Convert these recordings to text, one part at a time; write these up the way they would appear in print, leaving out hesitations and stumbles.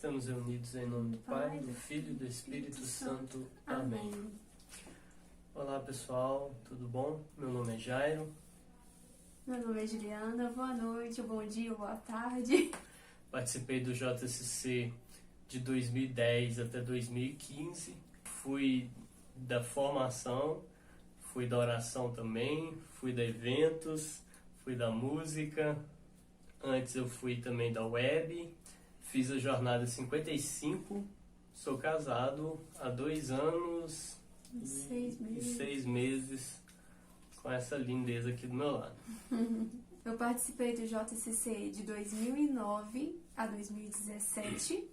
Estamos reunidos em nome do Pai, do Filho e do Espírito Santo. Amém. Olá pessoal, tudo bom? Meu nome é Jairo. Meu nome é Juliana, boa noite, bom dia, boa tarde. Participei do JCC de 2010 até 2015. Fui da formação, fui da oração também, fui da eventos, fui da música. Antes eu fui também da web. Fiz a jornada 55, sou casado há 2 anos e 6 meses com essa lindeza aqui do meu lado. Eu participei do JCC de 2009 a 2017,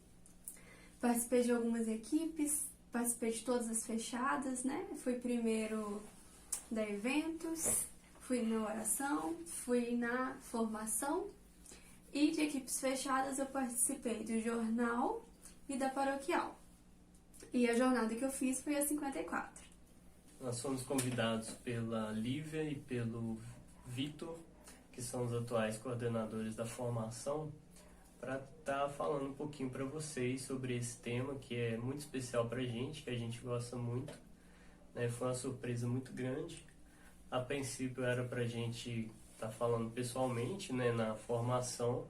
participei de algumas equipes, participei de todas as fechadas, né? Fui primeiro da eventos, fui na oração, fui na formação. E de equipes fechadas eu participei do jornal e da paroquial. E a jornada que eu fiz foi a 54. Nós fomos convidados pela Lívia e pelo Vitor, que são os atuais coordenadores da formação, para estar falando um pouquinho para vocês sobre esse tema que é muito especial para a gente, que a gente gosta muito. Foi uma surpresa muito grande. A princípio era para a gente tá falando pessoalmente, na formação,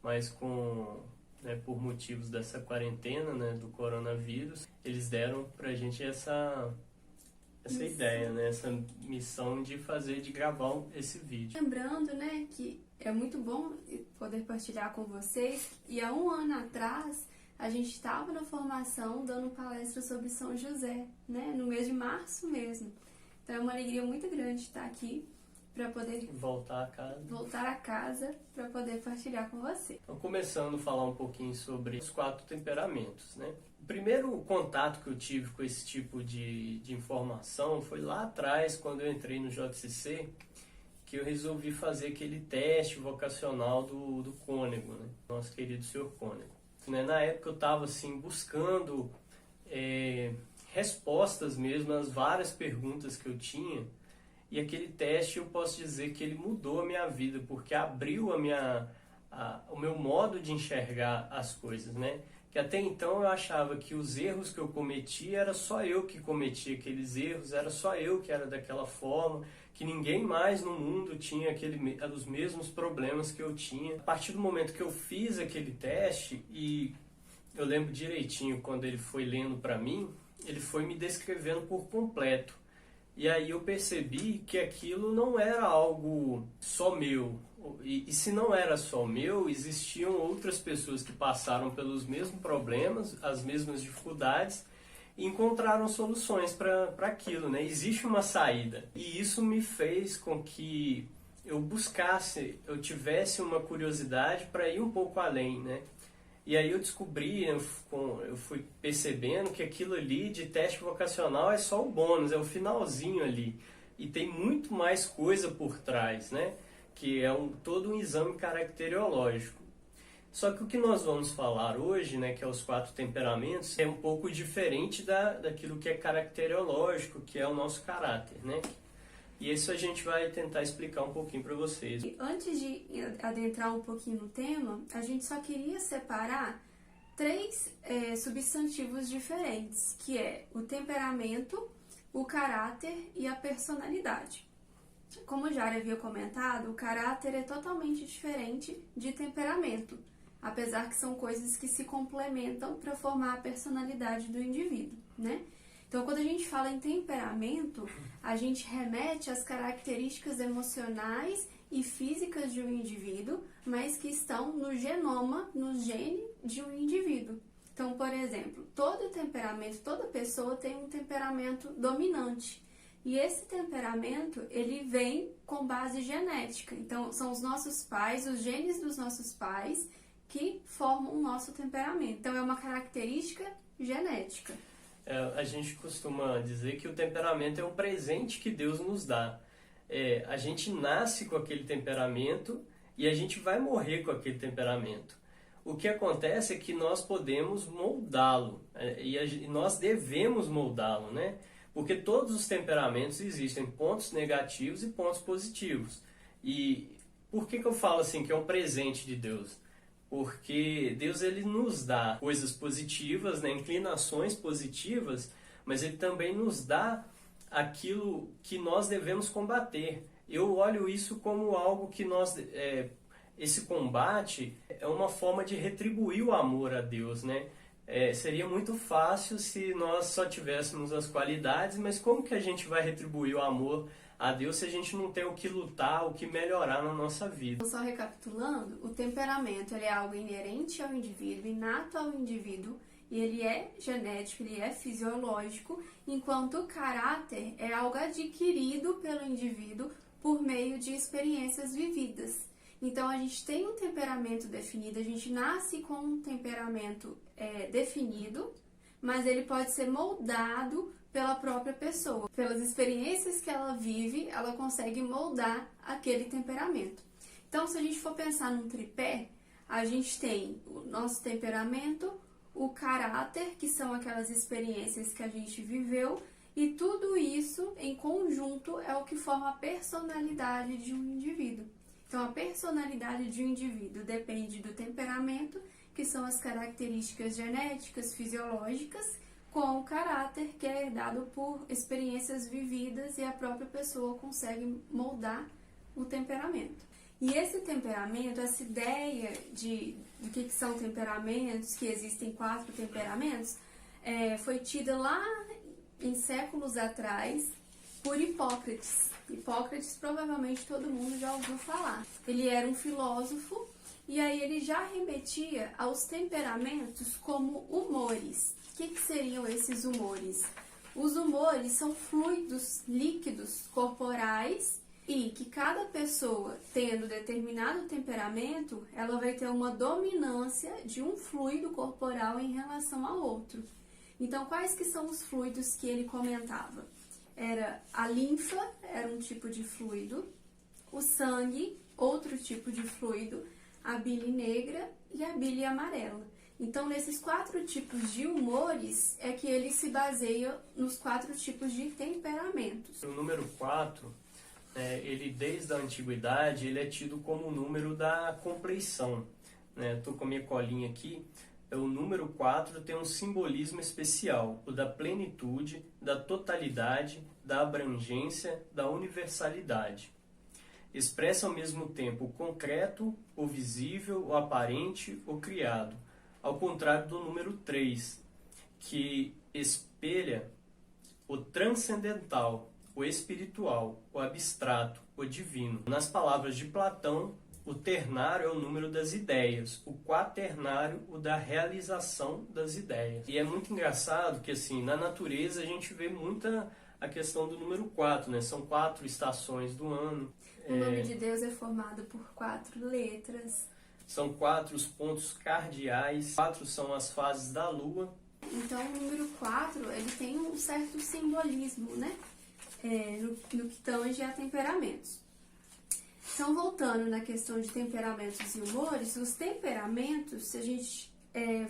mas por motivos dessa quarentena, do coronavírus, eles deram pra gente essa ideia, essa missão de gravar esse vídeo. Lembrando, que é muito bom poder partilhar com vocês, e há 1 ano atrás a gente estava na formação dando palestra sobre São José, no mês de março mesmo. Então é uma alegria muito grande estar aqui para poder voltar a casa para poder partilhar com você. Então, começando a falar um pouquinho sobre os 4 temperamentos, O primeiro contato que eu tive com esse tipo de informação foi lá atrás, quando eu entrei no JCC, que eu resolvi fazer aquele teste vocacional do Cônego, nosso querido senhor Cônego. Na época eu estava assim, buscando respostas mesmo às várias perguntas que eu tinha. E aquele teste eu posso dizer que ele mudou a minha vida, porque abriu o meu modo de enxergar as coisas, Que até então eu achava que os erros que eu cometia, era só eu que cometia aqueles erros, era só eu que era daquela forma, que ninguém mais no mundo tinha os mesmos problemas que eu tinha. A partir do momento que eu fiz aquele teste, e eu lembro direitinho quando ele foi lendo para mim, ele foi me descrevendo por completo. E aí eu percebi que aquilo não era algo só meu. E se não era só meu, existiam outras pessoas que passaram pelos mesmos problemas, as mesmas dificuldades, e encontraram soluções para aquilo, Existe uma saída. E isso me fez com que eu tivesse uma curiosidade para ir um pouco além, E aí eu descobri, eu fui percebendo que aquilo ali de teste vocacional é só o bônus, é o finalzinho ali. E tem muito mais coisa por trás, Que é todo um exame caracteriológico. Só que o que nós vamos falar hoje, que é os 4 temperamentos, é um pouco diferente daquilo que é caracteriológico, que é o nosso caráter, E isso a gente vai tentar explicar um pouquinho para vocês. Antes de adentrar um pouquinho no tema, a gente só queria separar 3 substantivos diferentes, que é o temperamento, o caráter e a personalidade. Como já havia comentado, o caráter é totalmente diferente de temperamento, apesar que são coisas que se complementam para formar a personalidade do indivíduo, Então, quando a gente fala em temperamento, a gente remete às características emocionais e físicas de um indivíduo, mas que estão no genoma, no gene de um indivíduo. Então, por exemplo, todo temperamento, toda pessoa tem um temperamento dominante. E esse temperamento, ele vem com base genética. Então, são os nossos pais, os genes dos nossos pais, que formam o nosso temperamento. Então, é uma característica genética. A gente costuma dizer que o temperamento é um presente que Deus nos dá. A gente nasce com aquele temperamento e a gente vai morrer com aquele temperamento. O que acontece é que nós podemos moldá-lo, e nós devemos moldá-lo, Porque todos os temperamentos existem pontos negativos e pontos positivos. E por que eu falo assim que é um presente de Deus? porque Deus ele nos dá coisas positivas, né, inclinações positivas, mas ele também nos dá aquilo que nós devemos combater. Eu olho isso como algo que esse combate é uma forma de retribuir o amor a Deus, né? Seria muito fácil se nós só tivéssemos as qualidades, mas como que a gente vai retribuir o amor a Deus se a gente não tem o que lutar, o que melhorar na nossa vida? Só recapitulando, o temperamento ele é algo inerente ao indivíduo, inato ao indivíduo, e ele é genético, ele é fisiológico, enquanto o caráter é algo adquirido pelo indivíduo por meio de experiências vividas. Então, a gente tem um temperamento definido, a gente nasce com um temperamento definido, mas ele pode ser moldado pela própria pessoa. Pelas experiências que ela vive, ela consegue moldar aquele temperamento. Então, se a gente for pensar num tripé, a gente tem o nosso temperamento, o caráter, que são aquelas experiências que a gente viveu, e tudo isso em conjunto é o que forma a personalidade de um indivíduo. Então, a personalidade de um indivíduo depende do temperamento, que são as características genéticas, fisiológicas, com o caráter, que é herdado por experiências vividas e a própria pessoa consegue moldar o temperamento. E esse temperamento, essa ideia do que são temperamentos, que existem 4 temperamentos, foi tida lá em séculos atrás por Hipócrates. Hipócrates provavelmente todo mundo já ouviu falar. Ele era um filósofo e aí ele já remetia aos temperamentos como humores. O que seriam esses humores? Os humores são fluidos líquidos corporais e que cada pessoa, tendo determinado temperamento, ela vai ter uma dominância de um fluido corporal em relação ao outro. Então, quais que são os fluidos que ele comentava? Era a linfa, era um tipo de fluido, o sangue, outro tipo de fluido, a bile negra e a bile amarela. Então, nesses 4 tipos de humores é que ele se baseia nos 4 tipos de temperamentos. O número 4, ele desde a antiguidade, ele é tido como o número da compleição. Estou com a minha colinha aqui. O número 4 tem um simbolismo especial, o da plenitude, da totalidade, da abrangência, da universalidade. Expressa ao mesmo tempo o concreto, o visível, o aparente, o criado, ao contrário do número 3, que espelha o transcendental, o espiritual, o abstrato, o divino. Nas palavras de Platão, o ternário é o número das ideias, o quaternário o da realização das ideias. E é muito engraçado que assim, na natureza a gente vê muita a questão do número 4, né? São 4 estações do ano. O nome de Deus é formado por 4 letras. São 4 os pontos cardeais, 4 são as fases da lua. Então o número 4 ele tem um certo simbolismo, né? No que tange a temperamentos. Então, voltando na questão de temperamentos e humores, os temperamentos, se a gente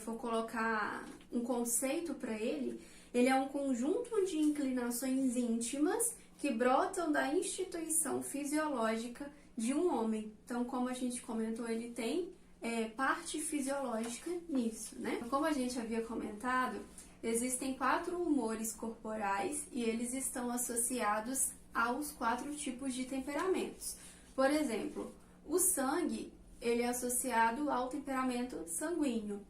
for colocar um conceito para ele é um conjunto de inclinações íntimas que brotam da instituição fisiológica de um homem. Então, como a gente comentou, ele tem parte fisiológica nisso, né? Como a gente havia comentado, existem 4 humores corporais e eles estão associados aos 4 tipos de temperamentos. Por exemplo, o sangue, ele é associado ao temperamento sanguíneo.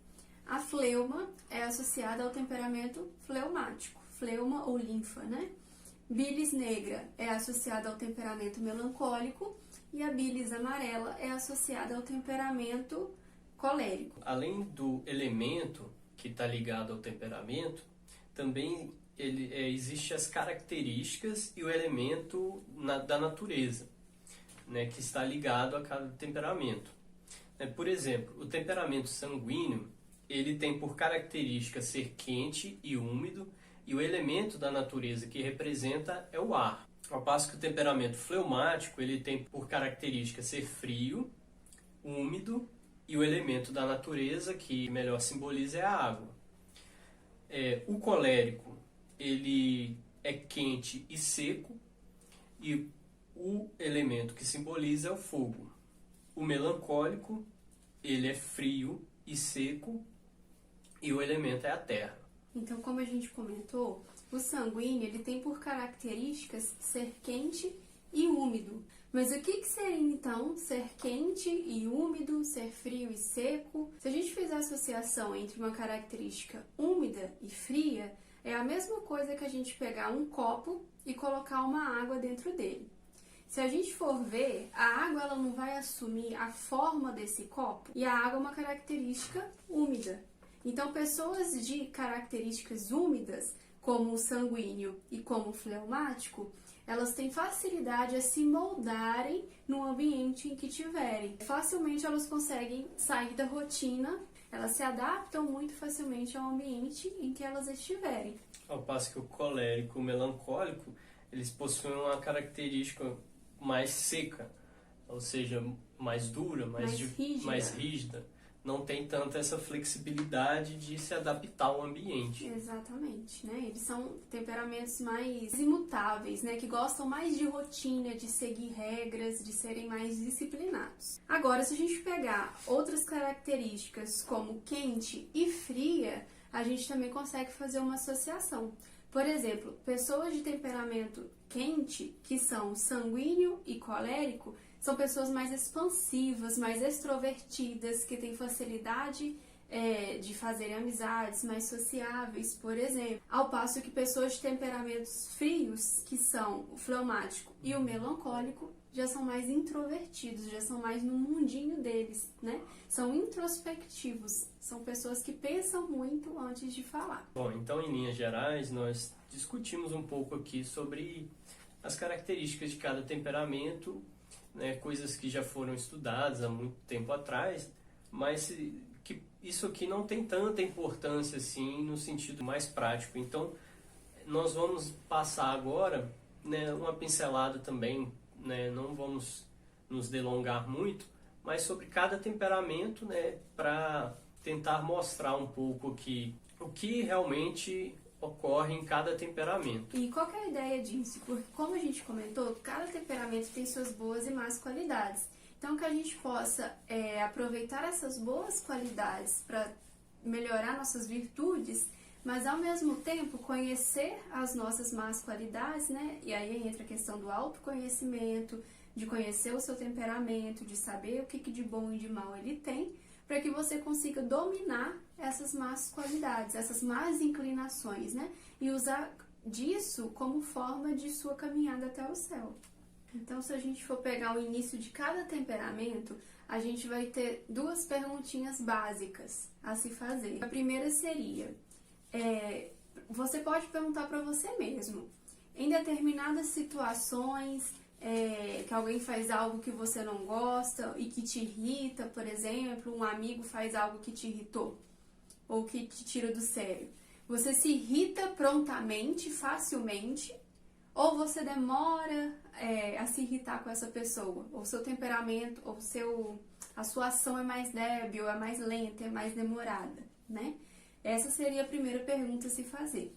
A fleuma é associada ao temperamento fleumático, fleuma ou linfa, né? Bilis negra é associada ao temperamento melancólico e a bilis amarela é associada ao temperamento colérico. Além do elemento que está ligado ao temperamento, também existe as características e o elemento da natureza, né, que está ligado a cada temperamento. Por exemplo, o temperamento sanguíneo, ele tem por característica ser quente e úmido, e o elemento da natureza que representa é o ar. Ao passo que o temperamento fleumático, ele tem por característica ser frio, úmido, e o elemento da natureza que melhor simboliza é a água. O colérico, ele é quente e seco, e o elemento que simboliza é o fogo. O melancólico ele é frio e seco e o elemento é a terra. Então, como a gente comentou, o sanguíneo ele tem por características ser quente e úmido. Mas o que seria então ser quente e úmido, ser frio e seco? Se a gente fizer a associação entre uma característica úmida e fria, é a mesma coisa que a gente pegar um copo e colocar uma água dentro dele. Se a gente for ver, a água ela não vai assumir a forma desse copo e a água é uma característica úmida. Então, pessoas de características úmidas, como o sanguíneo e como o fleumático, elas têm facilidade a se moldarem no ambiente em que tiverem. Facilmente elas conseguem sair da rotina, elas se adaptam muito facilmente ao ambiente em que elas estiverem. Ao passo que o colérico e o melancólico, eles possuem uma característica mais seca, ou seja, mais dura, mais rígida. Não tem tanto essa flexibilidade de se adaptar ao ambiente. Exatamente, né? Eles são temperamentos mais imutáveis, né? Que gostam mais de rotina, de seguir regras, de serem mais disciplinados. Agora, se a gente pegar outras características como quente e fria, a gente também consegue fazer uma associação. Por exemplo, pessoas de temperamento quente, que são sanguíneo e colérico, são pessoas mais expansivas, mais extrovertidas, que têm facilidade de fazerem amizades, mais sociáveis, por exemplo. Ao passo que pessoas de temperamentos frios, que são o fleumático e o melancólico, já são mais introvertidos, já são mais no mundinho deles, né? São introspectivos, são pessoas que pensam muito antes de falar. Bom, então em linhas gerais, nós discutimos um pouco aqui sobre as características de cada temperamento, né, coisas que já foram estudadas há muito tempo atrás, mas que isso aqui não tem tanta importância assim no sentido mais prático. Então, nós vamos passar agora, né, uma pincelada também, né, não vamos nos delongar muito, mas sobre cada temperamento, né, para tentar mostrar um pouco aqui o que realmente ocorre em cada temperamento. E qual que é a ideia disso? Porque, como a gente comentou, cada temperamento tem suas boas e más qualidades. Então, que a gente possa aproveitar essas boas qualidades para melhorar nossas virtudes, mas ao mesmo tempo conhecer as nossas más qualidades, né? E aí entra a questão do autoconhecimento, de conhecer o seu temperamento, de saber o que de bom e de mal ele tem, para que você consiga dominar essas más qualidades, essas más inclinações, né? E usar disso como forma de sua caminhada até o céu. Então, se a gente for pegar o início de cada temperamento, a gente vai ter duas perguntinhas básicas a se fazer. A primeira seria, você pode perguntar para você mesmo, em determinadas situações, que alguém faz algo que você não gosta e que te irrita, por exemplo, um amigo faz algo que te irritou ou que te tira do sério. Você se irrita prontamente, facilmente, ou você demora a se irritar com essa pessoa? Ou seu temperamento, ou a sua ação é mais débil, é mais lenta, é mais demorada, né? Essa seria a primeira pergunta a se fazer.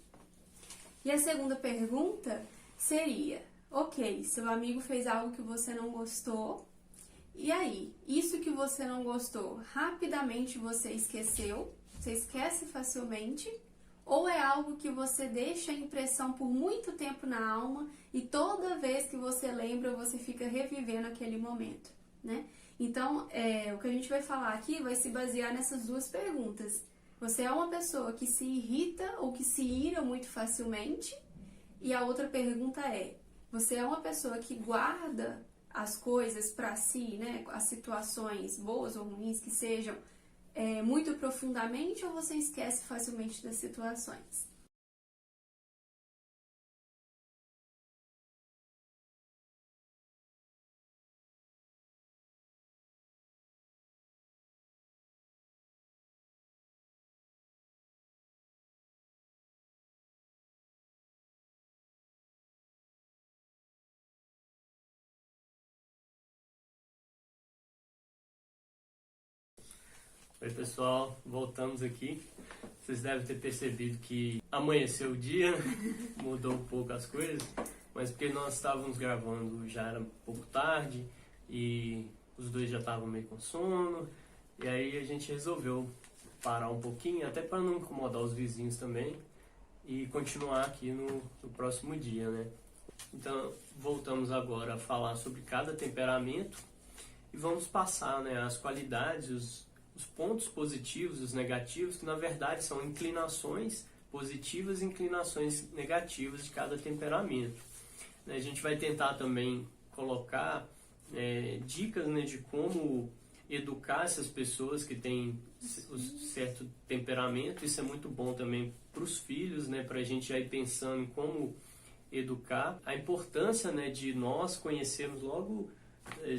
E a segunda pergunta seria, ok, seu amigo fez algo que você não gostou, e aí? Isso que você não gostou, rapidamente você esqueceu? Você esquece facilmente? Ou é algo que você deixa a impressão por muito tempo na alma e toda vez que você lembra, você fica revivendo aquele momento, né? Então, o que a gente vai falar aqui vai se basear nessas duas perguntas. Você é uma pessoa que se irrita ou que se ira muito facilmente? E a outra pergunta é, você é uma pessoa que guarda as coisas para si, né? As situações boas ou ruins que sejam, muito profundamente, ou você esquece facilmente das situações? Oi pessoal, voltamos aqui. Vocês devem ter percebido que amanheceu o dia, mudou um pouco as coisas, mas porque nós estávamos gravando já era um pouco tarde e os dois já estavam meio com sono E aí a gente resolveu parar um pouquinho, até para não incomodar os vizinhos também, e continuar aqui no próximo dia, né? Então, voltamos agora a falar sobre cada temperamento e vamos passar, né, as qualidades, os pontos positivos, os negativos, que na verdade são inclinações positivas e inclinações negativas de cada temperamento. A gente vai tentar também colocar dicas, né, de como educar essas pessoas que têm certo temperamento. Isso é muito bom também para os filhos, né, para a gente já ir pensando em como educar. A importância, né, de nós conhecermos logo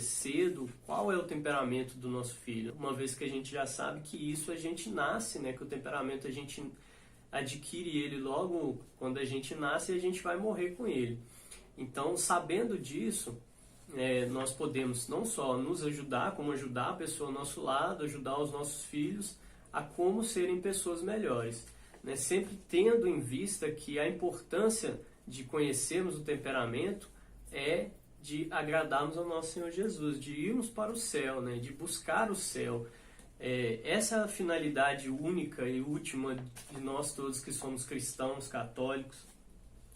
cedo qual é o temperamento do nosso filho, uma vez que a gente já sabe que isso a gente nasce, né, que o temperamento a gente adquire ele logo quando a gente nasce e a gente vai morrer com ele. Então, sabendo disso, nós podemos não só nos ajudar, como ajudar a pessoa ao nosso lado, ajudar os nossos filhos a como serem pessoas melhores, né? Sempre tendo em vista que a importância de conhecermos o temperamento é de agradarmos ao nosso Senhor Jesus, de irmos para o céu, né? De buscar o céu. Essa é a finalidade única e última de nós todos que somos cristãos, católicos.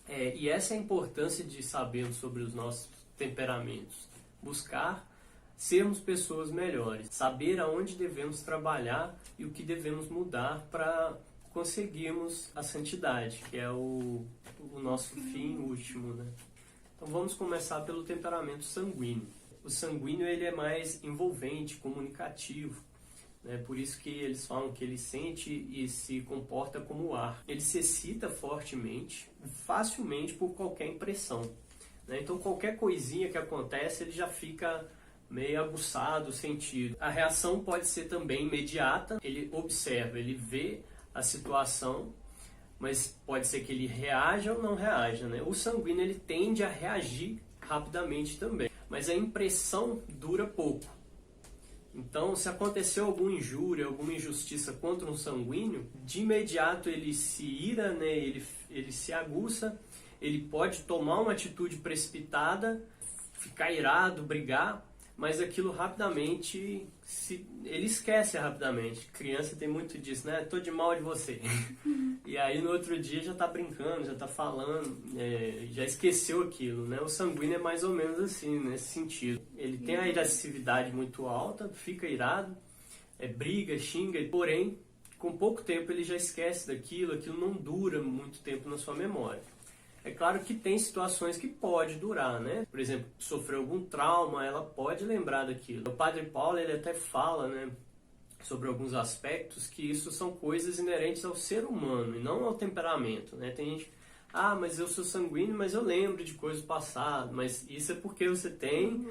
E essa é a importância de sabermos sobre os nossos temperamentos. Buscar sermos pessoas melhores. Saber aonde devemos trabalhar e o que devemos mudar para conseguirmos a santidade, que é o nosso fim último, né? Então vamos começar pelo temperamento sanguíneo. O sanguíneo ele é mais envolvente, comunicativo. Por isso que eles falam que ele sente e se comporta como o ar. Ele se excita fortemente, facilmente por qualquer impressão. Então qualquer coisinha que acontece, ele já fica meio aguçado o sentido. A reação pode ser também imediata, ele observa, ele vê a situação, mas pode ser que ele reaja ou não reaja, né? O sanguíneo ele tende a reagir rapidamente também, mas a impressão dura pouco. Então, se aconteceu alguma injúria, alguma injustiça contra um sanguíneo, de imediato ele se ira, né? Ele se aguça, ele pode tomar uma atitude precipitada, ficar irado, brigar, mas aquilo rapidamente, ele esquece rapidamente. Criança tem muito disso, né? Tô de mal de você. E aí no outro dia já tá brincando, já tá falando, já esqueceu aquilo, né? O sanguíneo é mais ou menos assim, nesse sentido. Ele tem a irascibilidade muito alta, fica irado, briga, xinga, porém, com pouco tempo ele já esquece daquilo, aquilo não dura muito tempo na sua memória. É claro que tem situações que pode durar, né? Por exemplo, sofreu algum trauma, ela pode lembrar daquilo. O Padre Paulo, ele até fala, né, sobre alguns aspectos que isso são coisas inerentes ao ser humano e não ao temperamento, né? Tem gente, mas eu sou sanguíneo, mas eu lembro de coisas passadas, mas isso é porque você tem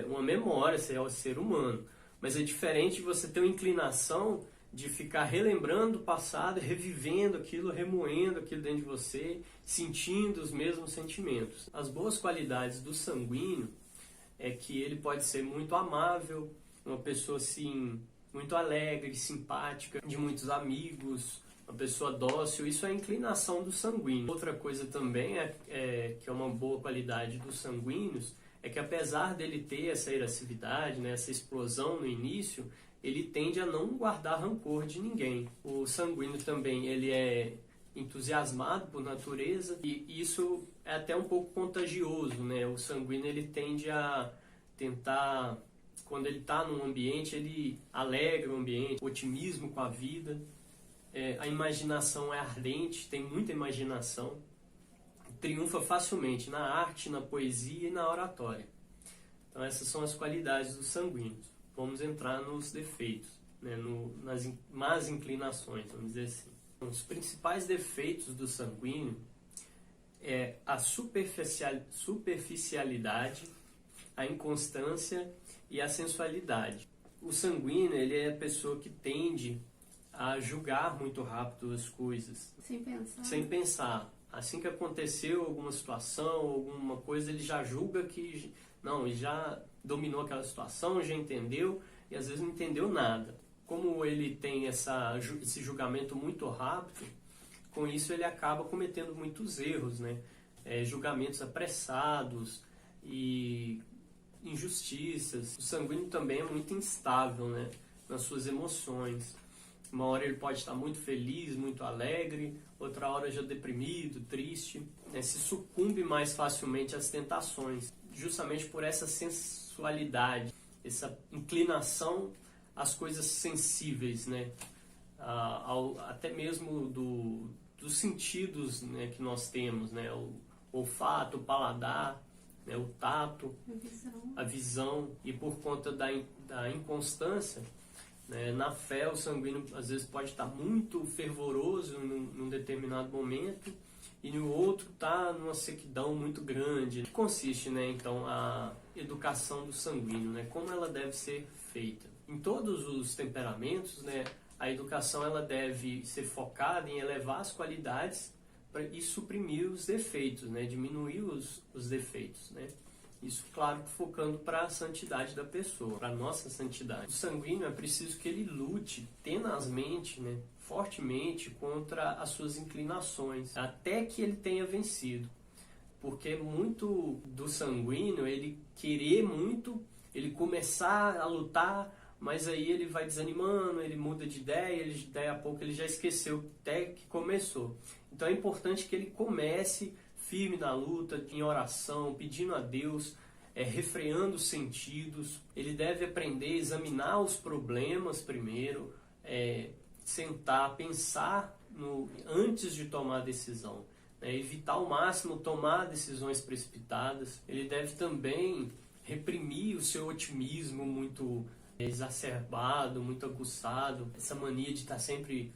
uma memória, você é o ser humano. Mas é diferente você ter uma inclinação de ficar relembrando o passado, revivendo aquilo, remoendo aquilo dentro de você, sentindo os mesmos sentimentos. As boas qualidades do sanguíneo é que ele pode ser muito amável, uma pessoa assim, muito alegre, simpática, de muitos amigos, uma pessoa dócil. Isso é a inclinação do sanguíneo. Outra coisa também que é uma boa qualidade dos sanguíneos é que apesar dele ter essa irascibilidade, né, essa explosão no início, ele tende a não guardar rancor de ninguém. O sanguíneo também, ele é entusiasmado por natureza e isso é até um pouco contagioso, né? O sanguíneo, ele tende a tentar, quando ele está num ambiente, ele alegra o ambiente, otimismo com a vida, a imaginação é ardente, tem muita imaginação, triunfa facilmente na arte, na poesia e na oratória. Então essas são as qualidades dos sanguíneos. Vamos entrar nos defeitos, né, nas más inclinações, vamos dizer assim. Os principais defeitos do sanguíneo é a superficialidade, a inconstância e a sensualidade. O sanguíneo, ele é a pessoa que tende a julgar muito rápido as coisas. Sem pensar. Assim que aconteceu alguma situação, alguma coisa, ele já julga que... Não, ele já dominou aquela situação, já entendeu, e às vezes não entendeu nada. Como ele tem esse julgamento muito rápido, com isso ele acaba cometendo muitos erros, né? Julgamentos apressados e injustiças. O sanguíneo também é muito instável, né? nas suas emoções. Uma hora ele pode estar muito feliz, muito alegre, outra hora já deprimido, triste, né? Se sucumbe mais facilmente às tentações, justamente por essa sensualidade, essa inclinação às coisas sensíveis, né? Até mesmo dos sentidos, né, que nós temos, né? O olfato, o paladar, né, o tato, a visão, e por conta da inconstância, né, na fé, o sanguíneo às vezes pode estar muito fervoroso num determinado momento e no outro está numa sequidão muito grande. O que consiste, né, então, a educação do sanguíneo, né, como ela deve ser feita? Em todos os temperamentos, né, a educação ela deve ser focada em elevar as qualidades e suprimir os defeitos, né, diminuir os defeitos, né. Isso, claro, focando para a santidade da pessoa, para a nossa santidade. O sanguíneo é preciso que ele lute tenazmente, né, fortemente contra as suas inclinações, até que ele tenha vencido. Porque muito do sanguíneo, ele querer muito, ele começar a lutar, mas aí ele vai desanimando, ele muda de ideia, daí a pouco ele já esqueceu até que começou. Então é importante que ele comece firme na luta, em oração, pedindo a Deus, refreando os sentidos. Ele deve aprender a examinar os problemas primeiro, sentar, pensar antes de tomar a decisão, né? Evitar ao máximo tomar decisões precipitadas. Ele deve também reprimir o seu otimismo muito exacerbado, muito aguçado, essa mania de estar sempre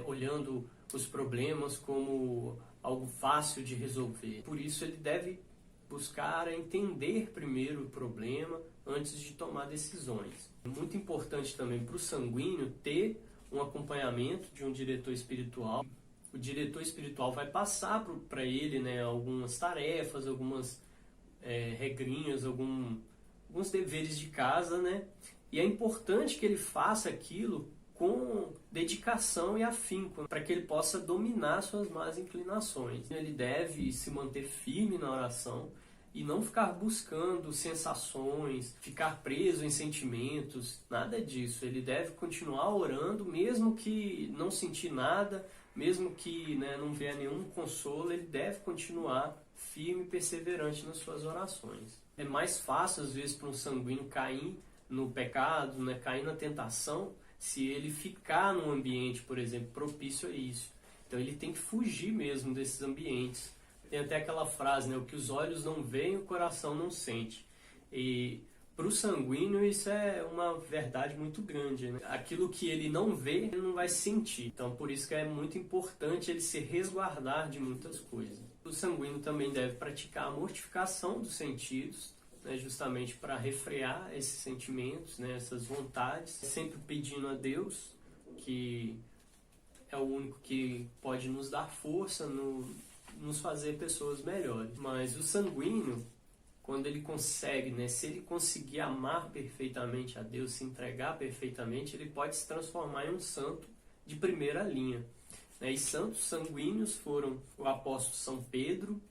olhando os problemas como algo fácil de resolver. Por isso ele deve buscar entender primeiro o problema antes de tomar decisões. É muito importante também para o sanguíneo ter um acompanhamento de um diretor espiritual. O diretor espiritual vai passar para ele, né, algumas tarefas, algumas regrinhas, alguns deveres de casa, né? E é importante que ele faça aquilo com dedicação e afinco, para que ele possa dominar suas más inclinações. Ele deve se manter firme na oração e não ficar buscando sensações, ficar preso em sentimentos, nada disso. Ele deve continuar orando, mesmo que não sentir nada, mesmo que, né, não venha nenhum consolo, ele deve continuar firme e perseverante nas suas orações. É mais fácil, às vezes, para um sanguíneo cair no pecado, né, cair na tentação, se ele ficar num ambiente, por exemplo, propício a isso. Então ele tem que fugir mesmo desses ambientes. Tem até aquela frase, né, o que os olhos não veem, o coração não sente. E para o sanguíneo isso é uma verdade muito grande, né? Aquilo que ele não vê, ele não vai sentir. Então por isso que é muito importante ele se resguardar de muitas coisas. O sanguíneo também deve praticar a mortificação dos sentidos, né, justamente para refrear esses sentimentos, né, essas vontades, sempre pedindo a Deus, que é o único que pode nos dar força, nos fazer pessoas melhores. Mas o sanguíneo, quando ele consegue, né, se ele conseguir amar perfeitamente a Deus, se entregar perfeitamente, ele pode se transformar em um santo de primeira linha, né? E santos sanguíneos foram o apóstolo São Pedro,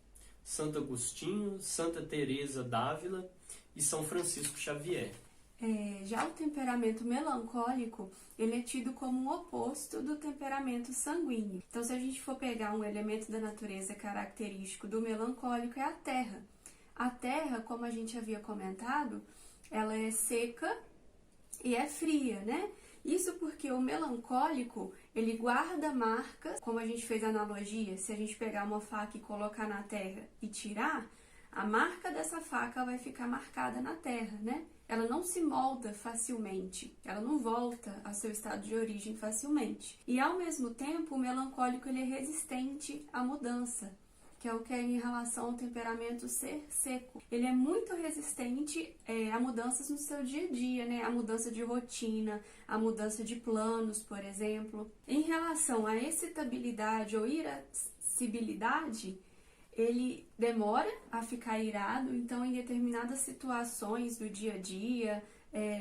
Santo Agostinho, Santa Teresa d'Ávila e São Francisco Xavier. Já o temperamento melancólico, ele é tido como um oposto do temperamento sanguíneo. Então, se a gente for pegar um elemento da natureza característico do melancólico, é a terra. A terra, como a gente havia comentado, ela é seca e é fria, né? Isso porque o melancólico, ele guarda marcas, como a gente fez a analogia, se a gente pegar uma faca e colocar na terra e tirar, a marca dessa faca vai ficar marcada na terra, né? Ela não se molda facilmente, ela não volta ao seu estado de origem facilmente. E ao mesmo tempo, o melancólico ele é resistente à mudança, que é o que é em relação ao temperamento ser seco. Ele é muito resistente a mudanças no seu dia a dia, né? A mudança de rotina, a mudança de planos, por exemplo. Em relação à excitabilidade ou irascibilidade, ele demora a ficar irado, então em determinadas situações do dia a dia,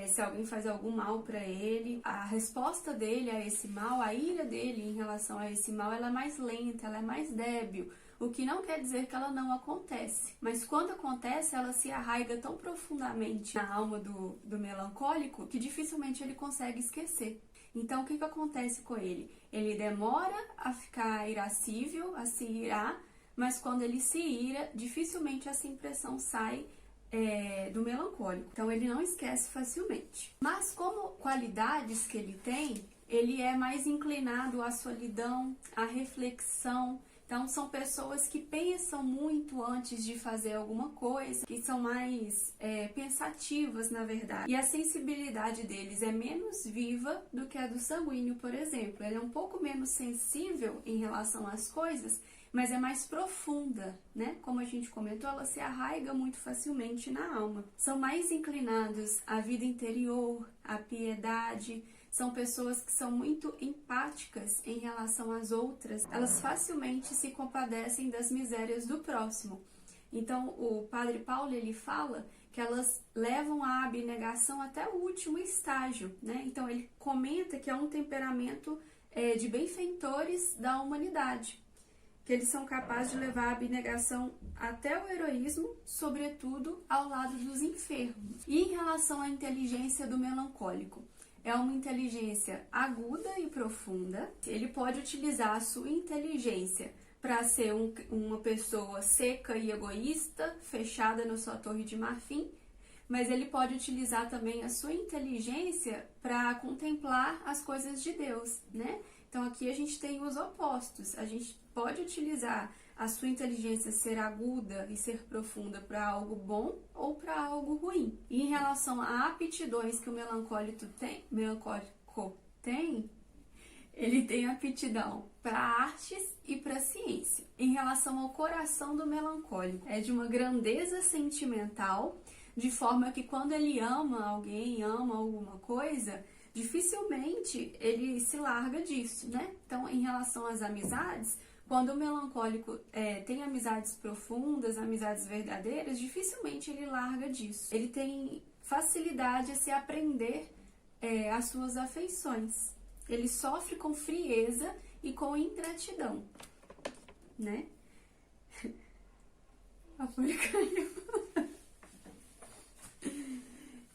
se alguém faz algum mal para ele, a resposta dele a esse mal, a ira dele em relação a esse mal, ela é mais lenta, ela é mais débil. o que não quer dizer que ela não acontece. Mas quando acontece, ela se arraiga tão profundamente na alma do melancólico que dificilmente ele consegue esquecer. Então, o que acontece com ele? Ele demora a ficar irascível, a se irar, mas quando ele se ira, dificilmente essa impressão sai do melancólico. Então, ele não esquece facilmente. Mas como qualidades que ele tem, ele é mais inclinado à solidão, à reflexão. Então, são pessoas que pensam muito antes de fazer alguma coisa, que são mais pensativas, na verdade. E a sensibilidade deles é menos viva do que a do sanguíneo, por exemplo. Ele é um pouco menos sensível em relação às coisas, mas é mais profunda, né? Como a gente comentou, ela se arraiga muito facilmente na alma. São mais inclinados à vida interior, à piedade. São pessoas que são muito empáticas em relação às outras. Elas facilmente se compadecem das misérias do próximo. Então, o Padre Paulo, ele fala que elas levam a abnegação até o último estágio, né? Então, ele comenta que é um temperamento de benfeitores da humanidade, que eles são capazes de levar a abnegação até o heroísmo, sobretudo ao lado dos enfermos. E em relação à inteligência do melancólico, é uma inteligência aguda e profunda. Ele pode utilizar a sua inteligência para ser uma pessoa seca e egoísta, fechada na sua torre de marfim, mas ele pode utilizar também a sua inteligência para contemplar as coisas de Deus, né? Então aqui a gente tem os opostos. A gente pode utilizar a sua inteligência ser aguda e ser profunda para algo bom ou para algo ruim. E em relação a aptidões que o melancólico tem, ele tem aptidão para artes e para ciência. Em relação ao coração do melancólico, é de uma grandeza sentimental, de forma que quando ele ama alguém, ama alguma coisa, dificilmente ele se larga disso, né? Então, em relação às amizades, quando o melancólico tem amizades profundas, amizades verdadeiras, dificilmente ele larga disso. Ele tem facilidade a se aprender as suas afeições. Ele sofre com frieza e com ingratidão, né? A folha caiu.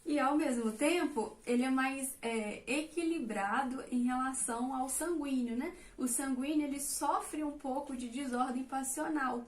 E ao mesmo tempo, ele é mais equilibrado em relação ao sanguíneo, né? O sanguíneo, ele sofre um pouco de desordem passional.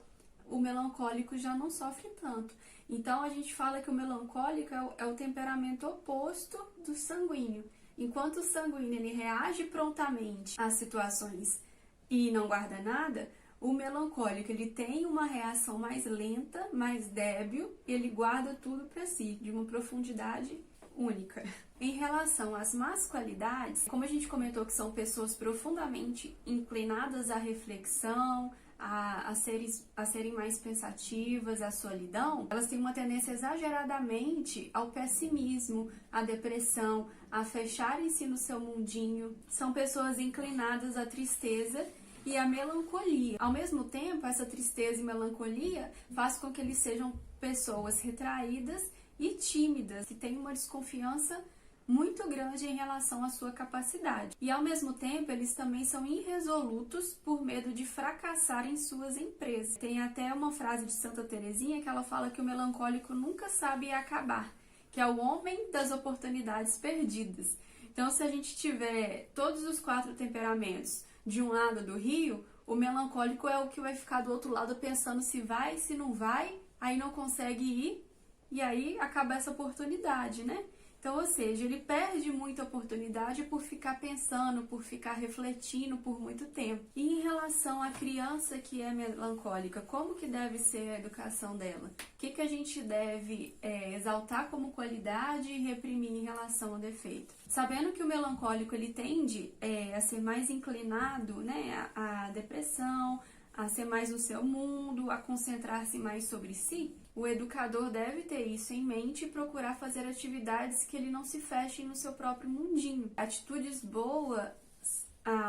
O melancólico já não sofre tanto. Então, a gente fala que o melancólico é o temperamento oposto do sanguíneo. Enquanto o sanguíneo, ele reage prontamente às situações e não guarda nada, o melancólico, ele tem uma reação mais lenta, mais débil, e ele guarda tudo para si, de uma profundidade única. Em relação às más qualidades, como a gente comentou que são pessoas profundamente inclinadas à reflexão, a serem mais pensativas, à solidão, elas têm uma tendência exageradamente ao pessimismo, à depressão, a fecharem-se no seu mundinho. São pessoas inclinadas à tristeza e a melancolia. Ao mesmo tempo, essa tristeza e melancolia faz com que eles sejam pessoas retraídas e tímidas, que têm uma desconfiança muito grande em relação à sua capacidade. E ao mesmo tempo, eles também são irresolutos por medo de fracassar em suas empresas. Tem até uma frase de Santa Teresinha que ela fala que o melancólico nunca sabe acabar, que é o homem das oportunidades perdidas. Então, se a gente tiver todos os 4 temperamentos de um lado do rio, o melancólico é o que vai ficar do outro lado pensando se vai, se não vai, aí não consegue ir, e aí acaba essa oportunidade, né? Então, ou seja, ele perde muita oportunidade por ficar pensando, por ficar refletindo por muito tempo. E em relação à criança que é melancólica, como que deve ser a educação dela? O que a gente deve exaltar como qualidade e reprimir em relação ao defeito? Sabendo que o melancólico ele tende a ser mais inclinado, né, à depressão, a ser mais no seu mundo, a concentrar-se mais sobre si, o educador deve ter isso em mente e procurar fazer atividades que ele não se feche no seu próprio mundinho. Atitudes boas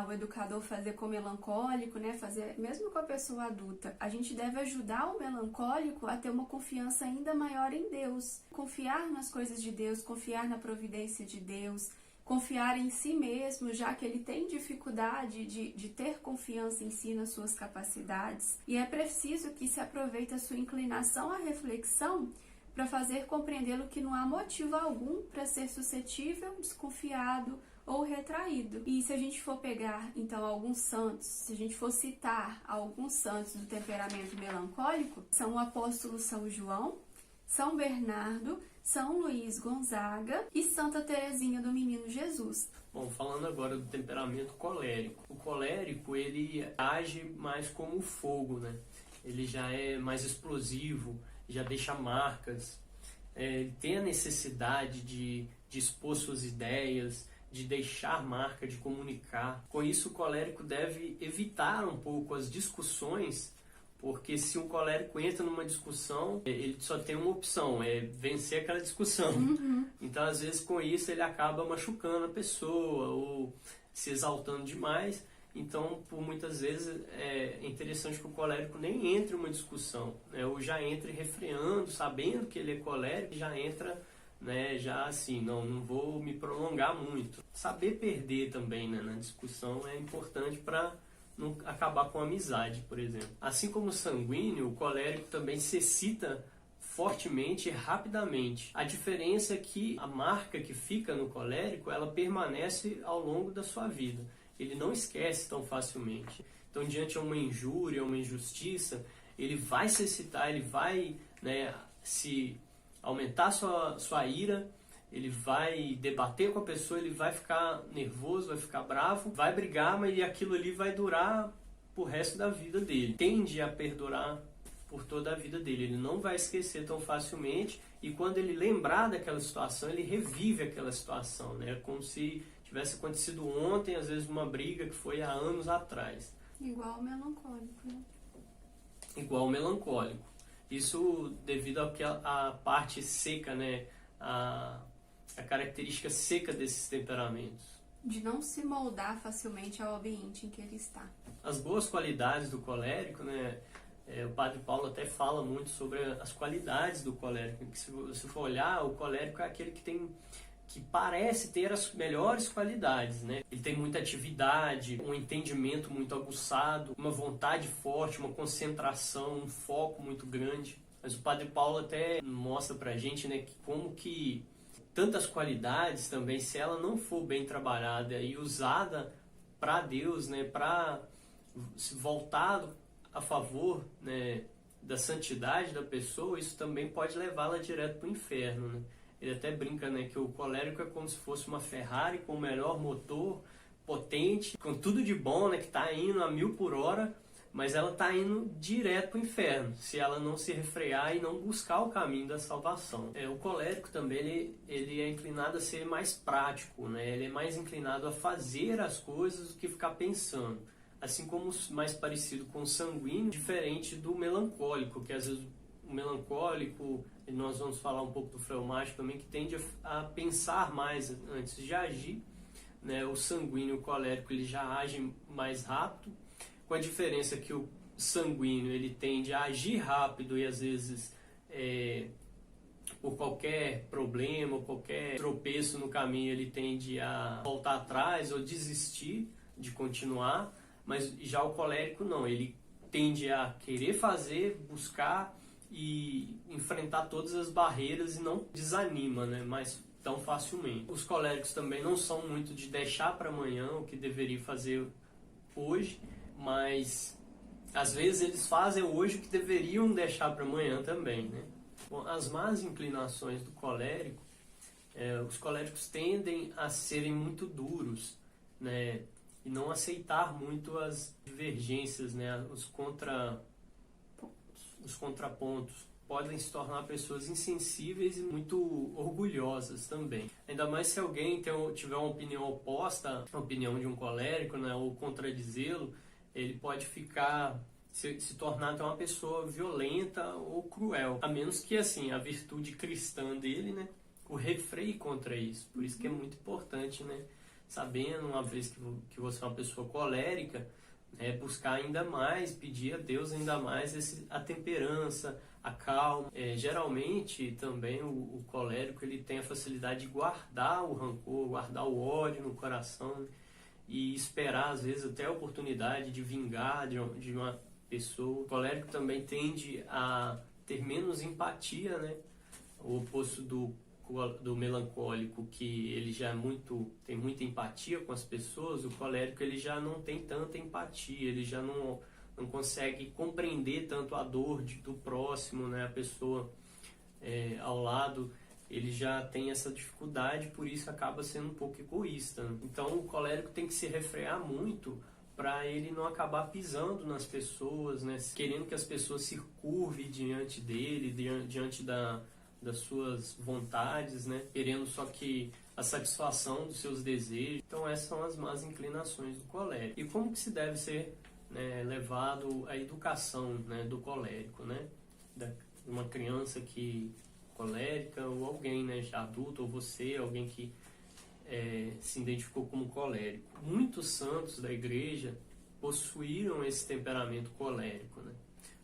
o educador fazer com o melancólico, né, fazer mesmo com a pessoa adulta. A gente deve ajudar o melancólico a ter uma confiança ainda maior em Deus. Confiar nas coisas de Deus, confiar na providência de Deus, confiar em si mesmo, já que ele tem dificuldade de ter confiança em si, nas suas capacidades. E é preciso que se aproveite a sua inclinação à reflexão para fazer compreendê-lo que não há motivo algum para ser suscetível, desconfiado ou retraído. E se a gente for pegar, então, alguns santos, se a gente for citar alguns santos do temperamento melancólico, são o apóstolo São João, São Bernardo, São Luís Gonzaga e Santa Teresinha do Menino Jesus. Bom, falando agora do temperamento colérico. O colérico, ele age mais como o fogo, né? Ele já é mais explosivo, já deixa marcas, ele tem a necessidade de expor suas ideias, de deixar marca, de comunicar. Com isso, o colérico deve evitar um pouco as discussões, porque se um colérico entra numa discussão, ele só tem uma opção, é vencer aquela discussão. Então, às vezes, com isso, ele acaba machucando a pessoa ou se exaltando demais. Então, por muitas vezes, é interessante que o colérico nem entre em uma discussão, né? Ou já entre refreando, sabendo que ele é colérico, já entra, né, já assim, não vou me prolongar muito. Saber perder também, né, na discussão é importante para não acabar com a amizade, por exemplo. Assim como o sanguíneo, o colérico também se excita fortemente e rapidamente. A diferença é que a marca que fica no colérico, ela permanece ao longo da sua vida. Ele não esquece tão facilmente. Então, diante de uma injúria, uma injustiça, ele vai se excitar, ele vai, né, se aumentar sua ira, ele vai debater com a pessoa, ele vai ficar nervoso, vai ficar bravo, vai brigar, mas aquilo ali vai durar pro resto da vida dele. Tende a perdurar por toda a vida dele. Ele não vai esquecer tão facilmente, e quando ele lembrar daquela situação, ele revive aquela situação, né? Como se tivesse acontecido ontem, às vezes uma briga que foi há anos atrás. Igual o melancólico, né? Igual o melancólico. Isso devido à parte seca, né? A característica seca desses temperamentos. De não se moldar facilmente ao ambiente em que ele está. As boas qualidades do colérico, né? O Padre Paulo até fala muito sobre as qualidades do colérico. Que se você for olhar, o colérico é aquele que parece ter as melhores qualidades, né? Ele tem muita atividade, um entendimento muito aguçado, uma vontade forte, uma concentração, um foco muito grande. Mas o Padre Paulo até mostra pra gente, né, que como que tantas qualidades também, se ela não for bem trabalhada e usada para Deus, né, para voltado a favor, né, da santidade da pessoa, isso também pode levá-la direto para o inferno, né? Ele até brinca, né, que o colérico é como se fosse uma Ferrari com o melhor motor, potente, com tudo de bom, né, que está indo a 1000 por hora, mas ela está indo direto para o inferno, se ela não se refrear e não buscar o caminho da salvação. O colérico também ele é inclinado a ser mais prático, né? Ele é mais inclinado a fazer as coisas do que ficar pensando. Assim como mais parecido com o sanguíneo, diferente do melancólico, que às vezes o melancólico, e nós vamos falar um pouco do fleumático também, que tende a pensar mais antes de agir, né? O sanguíneo e o colérico, ele já agem mais rápido, com a diferença que o sanguíneo ele tende a agir rápido e às vezes por qualquer problema, qualquer tropeço no caminho, ele tende a voltar atrás ou desistir de continuar, mas já o colérico não, ele tende a querer fazer, buscar e enfrentar todas as barreiras e não desanima, né, mais tão facilmente. Os coléricos também não são muito de deixar para amanhã o que deveria fazer hoje, mas às vezes eles fazem hoje o que deveriam deixar para amanhã também, né? Bom, as más inclinações do colérico, os coléricos tendem a serem muito duros, né? E não aceitar muito as divergências, né? Os contrapontos. Podem se tornar pessoas insensíveis e muito orgulhosas também. Ainda mais se alguém tiver uma opinião oposta à opinião de um colérico, né? Ou contradizê-lo, ele pode se tornar até uma pessoa violenta ou cruel. A menos que, assim, a virtude cristã dele, né, o refreie contra isso. Por isso que é muito importante, né, sabendo, uma vez que você é uma pessoa colérica, né, buscar ainda mais, pedir a Deus ainda mais a temperança, a calma. Geralmente também o colérico ele tem a facilidade de guardar o rancor, guardar o ódio no coração e esperar às vezes até a oportunidade de vingar de uma pessoa. O colérico também tende a ter menos empatia, né? O oposto do melancólico, que ele já tem muita empatia com as pessoas, o colérico ele já não tem tanta empatia, ele já não consegue compreender tanto a dor do próximo, né? A pessoa ao lado, ele já tem essa dificuldade, por isso acaba sendo um pouco egoísta, né? Então o colérico tem que se refrear muito para ele não acabar pisando nas pessoas, né? Querendo que as pessoas se curvem diante dele, diante das suas vontades, né? Querendo só que a satisfação dos seus desejos. Então essas são as más inclinações do colérico. E como que se deve ser, né, levado a educação, né, do colérico, né? Uma criança colérica ou alguém, né, já adulto, ou você, alguém que se identificou como colérico. Muitos santos da igreja possuíram esse temperamento colérico, né?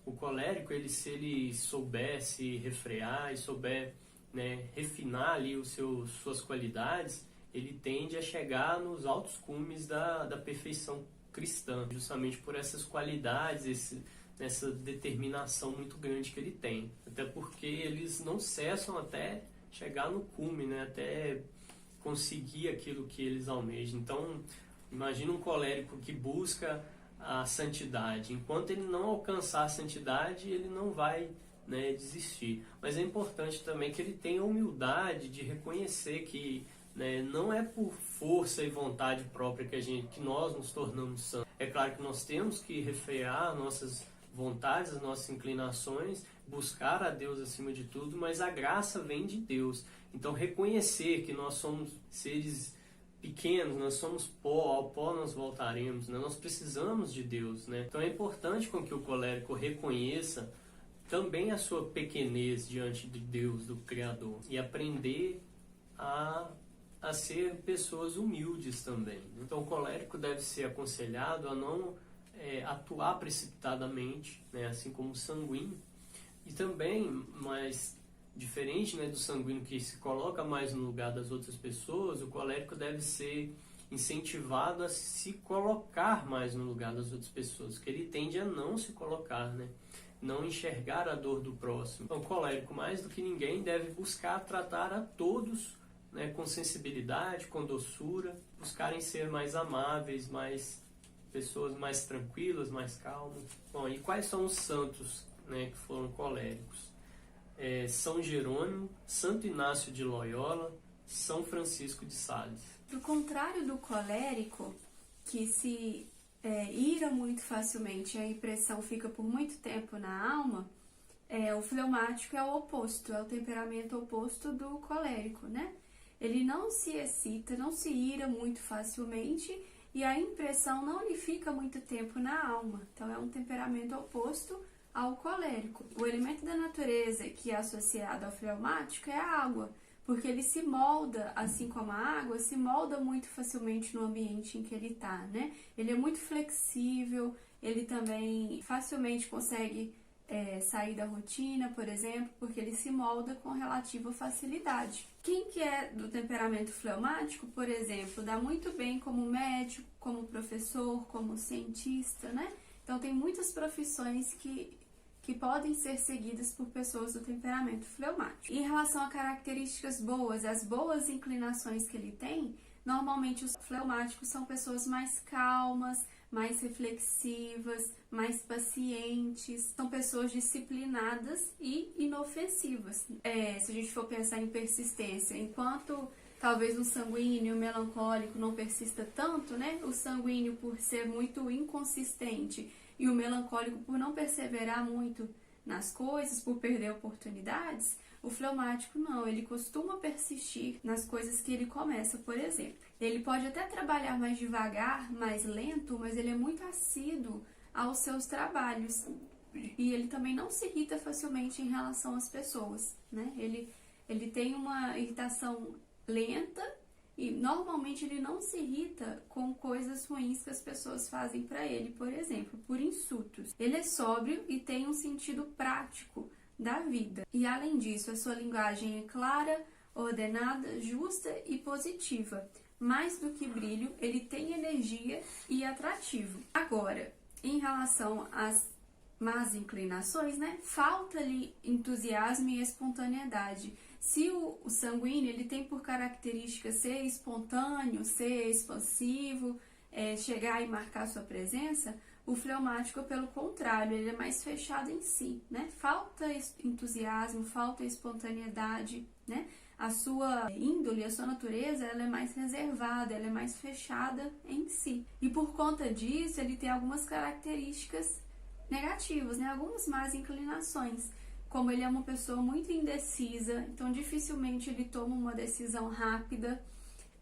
O colérico, se ele soubesse refrear e souber, né, refinar ali suas qualidades, ele tende a chegar nos altos cumes da perfeição cristã, justamente por essas qualidades, essa determinação muito grande que ele tem. Até porque eles não cessam até chegar no cume, né, até conseguir aquilo que eles almejam. Então, imagina um colérico que busca a santidade. Enquanto ele não alcançar a santidade, ele não vai, né, desistir. Mas é importante também que ele tenha humildade de reconhecer que, né, não é por força e vontade própria que nós nos tornamos santos. É claro que nós temos que refrear nossas vontades, as nossas inclinações, buscar a Deus acima de tudo, mas a graça vem de Deus. Então reconhecer que nós somos seres pequenos, nós somos pó, ao pó nós voltaremos, né? Nós precisamos de Deus, né? Então é importante com que o colérico reconheça também a sua pequenez diante de Deus, do Criador, e aprender a ser pessoas humildes também. Então o colérico deve ser aconselhado a não atuar precipitadamente, né? Assim como o sanguíneo, e também, mas diferente, né, do sanguíneo que se coloca mais no lugar das outras pessoas, o colérico deve ser incentivado a se colocar mais no lugar das outras pessoas, que ele tende a não se colocar, né? Não enxergar a dor do próximo. Então, o colérico, mais do que ninguém, deve buscar tratar a todos, né, com sensibilidade, com doçura, buscarem ser mais amáveis, pessoas mais tranquilas, mais calmas. Bom, e quais são os santos, né, que foram coléricos? São Jerônimo, Santo Inácio de Loyola, São Francisco de Sales. Do contrário do colérico, que se ira muito facilmente, a impressão fica por muito tempo na alma, o fleumático é o oposto, é o temperamento oposto do colérico, né? Ele não se excita, não se ira muito facilmente e a impressão não lhe fica muito tempo na alma. Então é um temperamento oposto ao colérico. O elemento da natureza que é associado ao fleumático é a água, porque ele se molda, assim como a água, se molda muito facilmente no ambiente em que ele está, né? Ele é muito flexível, ele também facilmente consegue sair da rotina, por exemplo, porque ele se molda com relativa facilidade. Quem que é do temperamento fleumático, por exemplo, dá muito bem como médico, como professor, como cientista, né? Então tem muitas profissões que podem ser seguidas por pessoas do temperamento fleumático. Em relação a características boas, as boas inclinações que ele tem, normalmente os fleumáticos são pessoas mais calmas, mais reflexivas, mais pacientes, são pessoas disciplinadas e inofensivas. Se a gente for pensar em persistência, enquanto talvez um sanguíneo, um melancólico não persista tanto, né? O sanguíneo por ser muito inconsistente e o melancólico por não perseverar muito nas coisas, por perder oportunidades, o fleumático não, ele costuma persistir nas coisas que ele começa, por exemplo. Ele pode até trabalhar mais devagar, mais lento, mas ele é muito assíduo aos seus trabalhos. E ele também não se irrita facilmente em relação às pessoas, né? Ele tem uma irritação lenta E normalmente ele não se irrita com coisas ruins que as pessoas fazem para ele, por exemplo, por insultos. Ele é sóbrio e tem um sentido prático da vida. E além disso, a sua linguagem é clara, ordenada, justa e positiva. Mais do que brilho, ele tem energia e atrativo. Agora, em relação às más inclinações, né? Falta-lhe entusiasmo e espontaneidade. Se o sanguíneo ele tem por característica ser espontâneo, ser expansivo, chegar e marcar sua presença, o fleumático, pelo contrário, ele é mais fechado em si, né? Falta entusiasmo, falta espontaneidade, né? A sua índole, a sua natureza, ela é mais reservada, ela é mais fechada em si. E por conta disso, ele tem algumas características negativas, né? Algumas más inclinações. Como ele é uma pessoa muito indecisa, então dificilmente ele toma uma decisão rápida,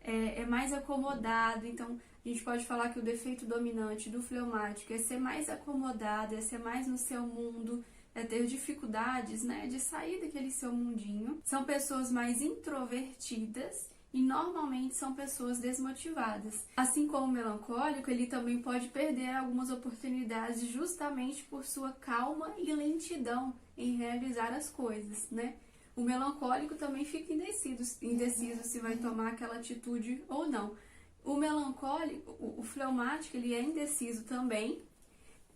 é mais acomodado. Então a gente pode falar que o defeito dominante do fleumático é ser mais acomodado, é ser mais no seu mundo, é ter dificuldades, né, de sair daquele seu mundinho. São pessoas mais introvertidas e normalmente são pessoas desmotivadas. Assim como o melancólico, ele também pode perder algumas oportunidades justamente por sua calma e lentidão em realizar as coisas, né? O melancólico também fica indeciso se vai tomar aquela atitude ou não. O melancólico, o fleumático, ele é indeciso também,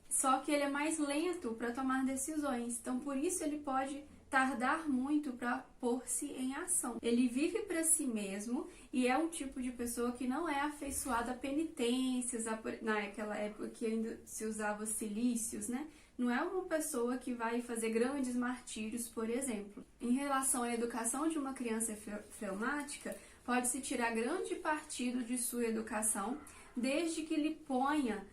só que ele é mais lento para tomar decisões. Então, por isso ele pode tardar muito para pôr-se em ação. Ele vive para si mesmo e é um tipo de pessoa que não é afeiçoada a penitências, naquela época que ainda se usava cilícios, né? Não é uma pessoa que vai fazer grandes martírios, por exemplo. Em relação à educação de uma criança fleumática, pode-se tirar grande partido de sua educação, desde que lhe ponha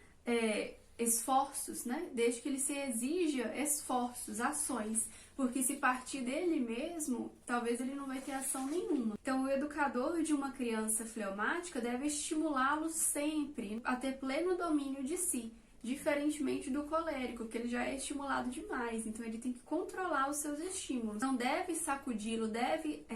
esforços, né? Desde que ele se exija esforços, ações, porque se partir dele mesmo, talvez ele não vai ter ação nenhuma. Então, o educador de uma criança fleumática deve estimulá-lo sempre a ter pleno domínio de si, diferentemente do colérico, que ele já é estimulado demais, então ele tem que controlar os seus estímulos. Não deve sacudi-lo, deve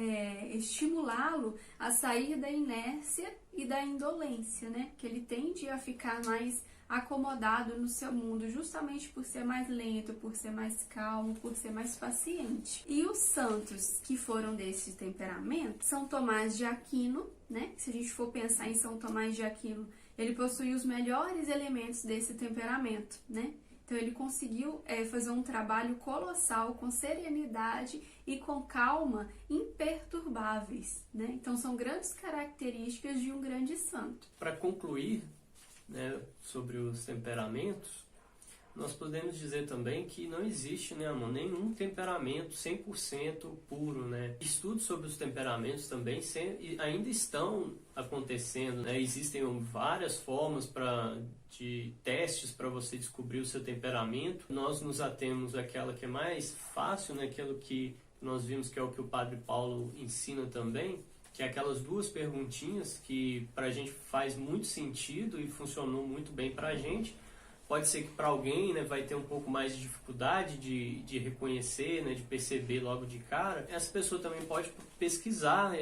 estimulá-lo a sair da inércia e da indolência, né? Que ele tende a ficar mais acomodado no seu mundo, justamente por ser mais lento, por ser mais calmo, por ser mais paciente. E os santos que foram desse temperamento, São Tomás de Aquino, né? Se a gente for pensar em São Tomás de Aquino, ele possui os melhores elementos desse temperamento, né? Então ele conseguiu fazer um trabalho colossal, com serenidade e com calma, imperturbáveis, né? Então são grandes características de um grande santo. Para concluir, né, sobre os temperamentos, nós podemos dizer também que não existe, né, amor, nenhum temperamento 100% puro, né? Estudos sobre os temperamentos também ainda estão acontecendo, né? Existem várias formas de testes para você descobrir o seu temperamento. Nós nos atemos àquela que é mais fácil, né? Aquilo que nós vimos que é o que o Padre Paulo ensina também, que é aquelas duas perguntinhas que pra gente faz muito sentido e funcionou muito bem pra gente. Pode ser que para alguém, né, vai ter um pouco mais de dificuldade de reconhecer, né, de perceber logo de cara. Essa pessoa também pode pesquisar,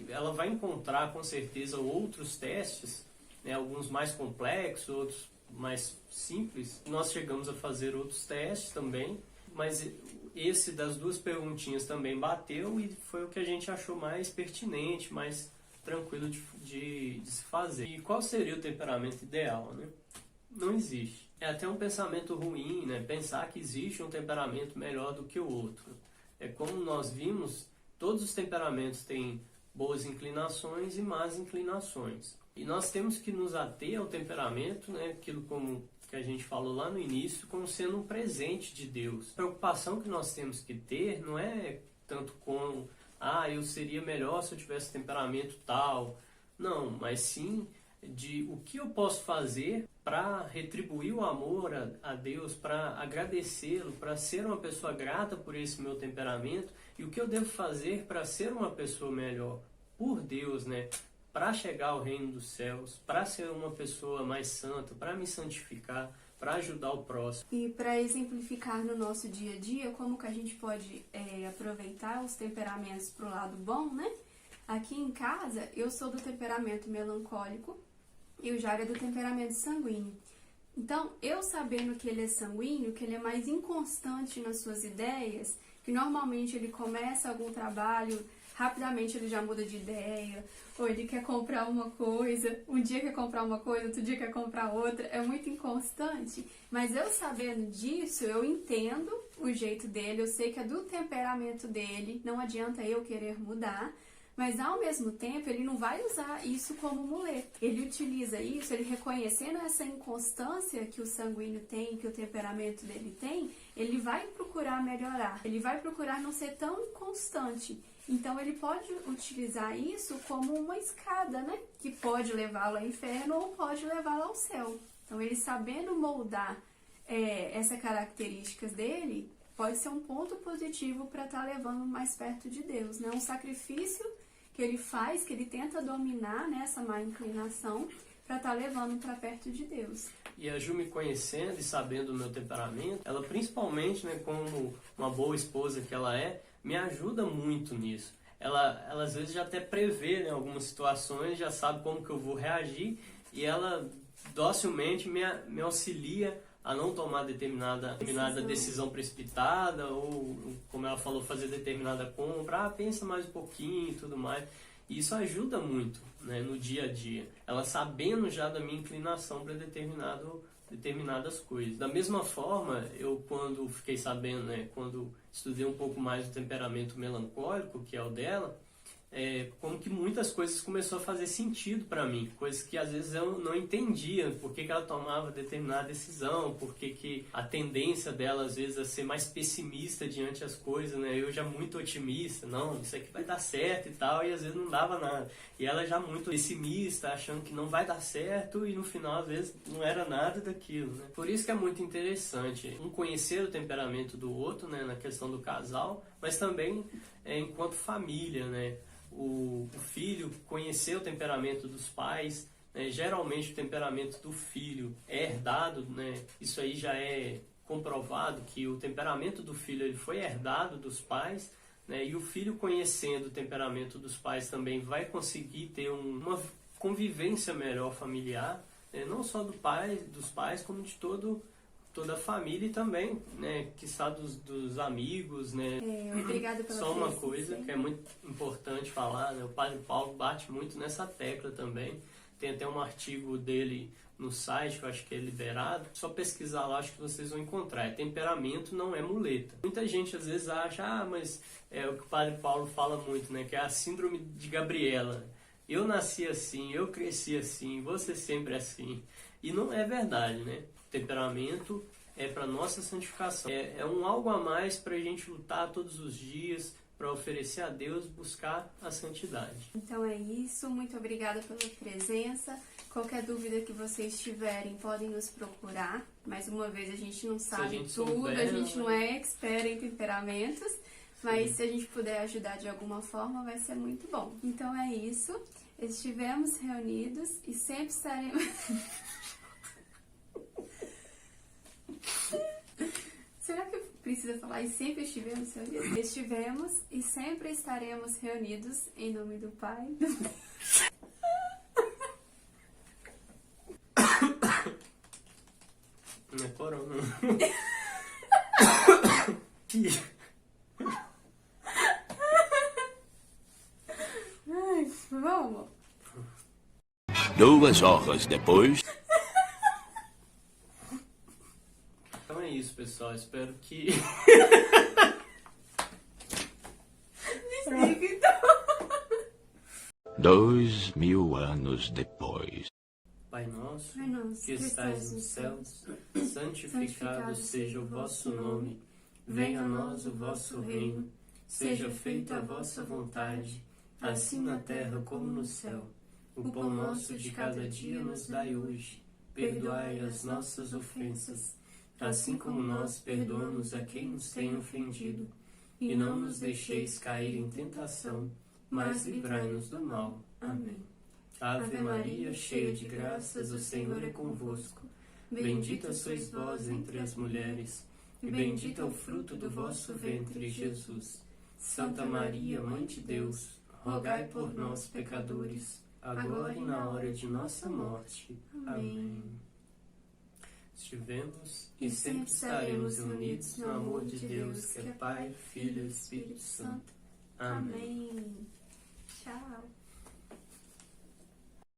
ela vai encontrar com certeza outros testes, né, alguns mais complexos, outros mais simples. Nós chegamos a fazer outros testes também, mas esse das duas perguntinhas também bateu e foi o que a gente achou mais pertinente, mais tranquilo de se fazer. E qual seria o temperamento ideal, né? Não existe. É até um pensamento ruim, né? Pensar que existe um temperamento melhor do que o outro. É como nós vimos, todos os temperamentos têm boas inclinações e más inclinações. E nós temos que nos ater ao temperamento, né? Aquilo como que a gente falou lá no início, como sendo um presente de Deus. A preocupação que nós temos que ter não é tanto com, eu seria melhor se eu tivesse temperamento tal. Não, mas sim de o que eu posso fazer para retribuir o amor a Deus, para agradecê-lo, para ser uma pessoa grata por esse meu temperamento, e o que eu devo fazer para ser uma pessoa melhor por Deus, né? Para chegar ao reino dos céus, para ser uma pessoa mais santa, para me santificar, para ajudar o próximo. E para exemplificar no nosso dia a dia, como que a gente pode aproveitar os temperamentos para o lado bom, né? Aqui em casa, eu sou do temperamento melancólico e o Jairo é do temperamento sanguíneo. Então, eu sabendo que ele é sanguíneo, que ele é mais inconstante nas suas ideias, que normalmente ele começa algum trabalho, rapidamente ele já muda de ideia, ou ele quer comprar uma coisa, um dia quer comprar uma coisa, outro dia quer comprar outra, é muito inconstante. Mas eu sabendo disso, eu entendo o jeito dele, eu sei que é do temperamento dele, não adianta eu querer mudar. Mas ao mesmo tempo, ele não vai usar isso como muleta. Ele utiliza isso, ele reconhecendo essa inconstância que o sanguíneo tem, que o temperamento dele tem, ele vai procurar melhorar. Ele vai procurar não ser tão inconstante. Então ele pode utilizar isso como uma escada, né? Que pode levá-lo ao inferno ou pode levá-lo ao céu. Então ele sabendo moldar essas características dele, pode ser um ponto positivo para estar levando mais perto de Deus, né? Um sacrifício que ele faz, que ele tenta dominar, né, essa má inclinação para estar levando para perto de Deus. E a Ju me conhecendo e sabendo o meu temperamento, ela principalmente, né, como uma boa esposa que ela é, me ajuda muito nisso. Ela às vezes já até prevê, né, algumas situações, já sabe como que eu vou reagir e ela docilmente me auxilia a não tomar determinada decisão precipitada ou, como ela falou, fazer determinada compra. Pensa mais um pouquinho e tudo mais. E isso ajuda muito, né, no dia a dia. Ela sabendo já da minha inclinação para determinadas coisas. Da mesma forma, eu quando fiquei sabendo, né, quando estudei um pouco mais do temperamento melancólico, que é o dela, como que muitas coisas começou a fazer sentido para mim, coisas que às vezes eu não entendia, por que ela tomava determinada decisão, por que a tendência dela às vezes a ser mais pessimista diante das coisas, né? Eu já muito otimista, não, isso aqui vai dar certo e tal, e às vezes não dava nada. E ela já muito pessimista, achando que não vai dar certo e no final às vezes não era nada daquilo, né? Por isso que é muito interessante conhecer o temperamento do outro, né, na questão do casal, mas também enquanto família, né? O filho conhecer o temperamento dos pais, né? Geralmente o temperamento do filho é herdado, né? Isso aí já é comprovado que o temperamento do filho ele foi herdado dos pais, né? E o filho conhecendo o temperamento dos pais também vai conseguir ter uma convivência melhor familiar, né? Não só dos pais, como de toda a família e também, né, quiçá dos amigos, né. Obrigada pela Só uma coisa que é muito importante falar, né, o Padre Paulo bate muito nessa tecla também. Tem até um artigo dele no site, que eu acho que é liberado. Só pesquisar lá, acho que vocês vão encontrar. Temperamento não é muleta. Muita gente às vezes acha, mas é o que o Padre Paulo fala muito, né, que é a síndrome de Gabriela. Eu nasci assim, eu cresci assim, você sempre assim. E não é verdade, né? Temperamento é para nossa santificação. É algo a mais para a gente lutar todos os dias, para oferecer a Deus, buscar a santidade. Então é isso, muito obrigada pela presença. Qualquer dúvida que vocês tiverem, podem nos procurar. Mais uma vez, a gente não sabe tudo, a gente não é expert em temperamentos, mas se a gente puder ajudar de alguma forma, vai ser muito bom. Então é isso, estivemos reunidos e sempre estaremos... Será que precisa falar e sempre estivemos reunidos? Estivemos e sempre estaremos reunidos em nome do Pai. Não é corona. Ai, vamos. 2 horas depois. Então é isso, pessoal. Espero que... Desliga, então. 2000 anos depois. Pai nosso, que estais nos céus, santificado seja o vosso nome. Venha a nós o vosso reino. Seja feita a vossa vontade, assim na terra como no céu. O pão nosso de cada dia nos dai hoje. Perdoai as nossas ofensas, assim como nós perdoamos a quem nos tem ofendido. E não nos deixeis cair em tentação, mas livrai-nos do mal. Amém. Ave Maria, cheia de graças, o Senhor é convosco. Bendita sois vós entre as mulheres, e bendito é o fruto do vosso ventre, Jesus. Santa Maria, Mãe de Deus, rogai por nós, pecadores, agora e na hora de nossa morte. Amém. Estivemos e sempre estaremos unidos no amor de Deus, que é Pai, Filho e Espírito Santo. Amém. Tchau.